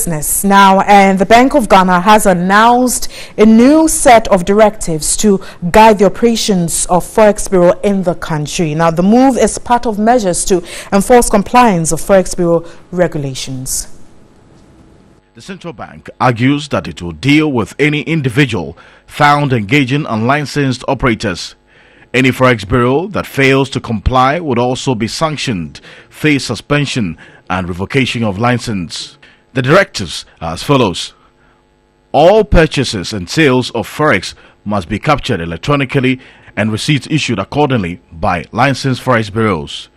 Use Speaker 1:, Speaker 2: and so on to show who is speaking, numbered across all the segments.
Speaker 1: business now, and the Bank of Ghana has announced a new set of directives to guide the operations of Forex Bureau in the country. Now, the move is part of measures to enforce compliance of Forex Bureau regulations.
Speaker 2: The central bank argues that it will deal with any individual found engaging unlicensed operators. Any Forex Bureau that fails to comply would also be sanctioned, face suspension and revocation of license. The directives are as follows. All purchases and sales of Forex must be captured electronically and receipts issued accordingly by licensed Forex Bureaus.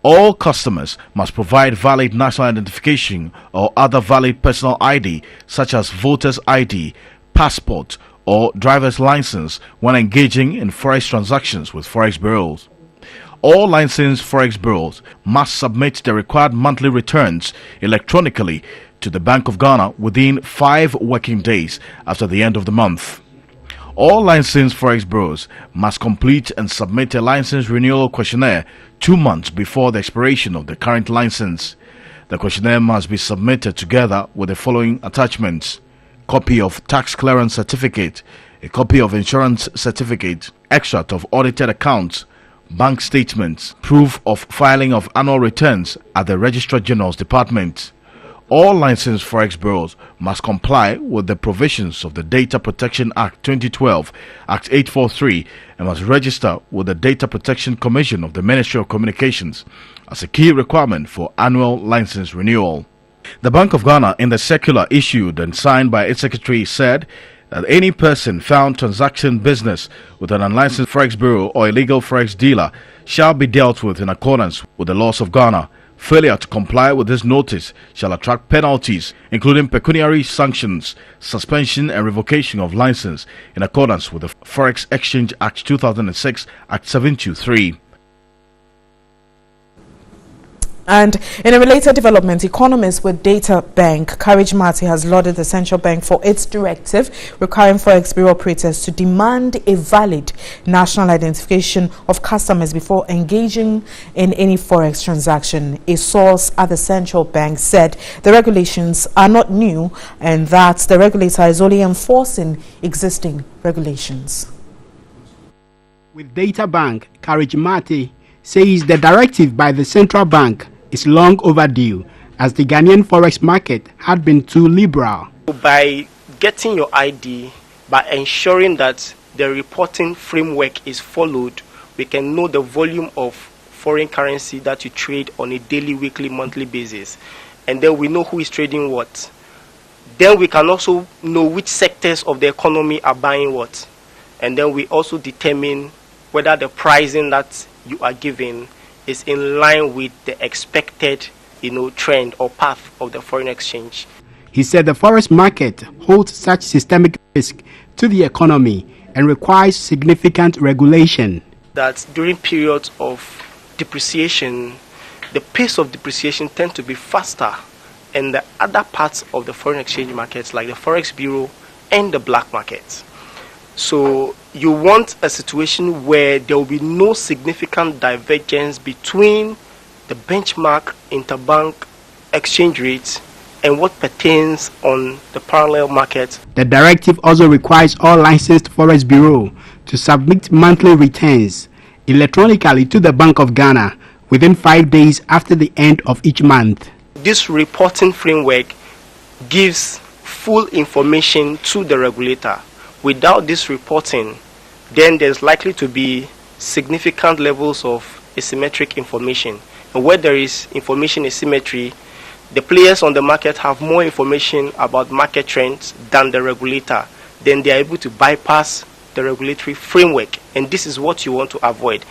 Speaker 2: All customers must provide valid national identification or other valid personal ID such as voter's ID, passport, or driver's license when engaging in Forex transactions with Forex Bureaus. All licensed Forex Bureaus must submit the required monthly returns electronically to the Bank of Ghana within 5 working days after the end of the month. All licensed Forex Bureaus must complete and submit a license renewal questionnaire 2 months before the expiration of the current license. The questionnaire must be submitted together with the following attachments: copy of tax clearance certificate, a copy of insurance certificate, extract of audited accounts, bank statements, proof of filing of annual returns at the Registrar General's Department. All licensed Forex Bureaus must comply with the provisions of the Data Protection Act 2012, Act 843, and must register with the Data Protection Commission of the Ministry of Communications as a key requirement for annual license renewal. The Bank of Ghana, in the circular issued and signed by its secretary, said that any person found transacting business with an unlicensed Forex Bureau or illegal Forex dealer shall be dealt with in accordance with the laws of Ghana. Failure to comply with this notice shall attract penalties, including pecuniary sanctions, suspension and revocation of license in accordance with the Forex Exchange Act 2006, Act 723.
Speaker 1: And in a related development, economists with Data Bank, Courage Marty, has lauded the central bank for its directive requiring Forex Bureau operators to demand a valid national identification of customers before engaging in any Forex transaction. A source at the central bank said the regulations are not new and that the regulator is only enforcing existing regulations.
Speaker 3: With Data Bank, Courage Marty says the directive by the central bank is long overdue, as the Ghanaian forex market had been too liberal.
Speaker 4: By getting your ID, by ensuring that the reporting framework is followed, we can know the volume of foreign currency that you trade on a daily, weekly, monthly basis. And then we know who is trading what. Then we can also know which sectors of the economy are buying what. And then we also determine whether the pricing that you are given is in line with the expected, trend or path of the foreign exchange.
Speaker 3: He said the forex market holds such systemic risk to the economy and requires significant regulation.
Speaker 4: That during periods of depreciation, the pace of depreciation tends to be faster in the other parts of the foreign exchange markets, like the Forex Bureau and the black market. So you want a situation where there will be no significant divergence between the benchmark interbank exchange rates and what pertains on the parallel market.
Speaker 3: The directive also requires all licensed Forex Bureau to submit monthly returns electronically to the Bank of Ghana within 5 days after the end of each month.
Speaker 4: This reporting framework gives full information to the regulator. Without this reporting, then there's likely to be significant levels of asymmetric information. And where there is information asymmetry, the players on the market have more information about market trends than the regulator. Then they are able to bypass the regulatory framework. And this is what you want to avoid.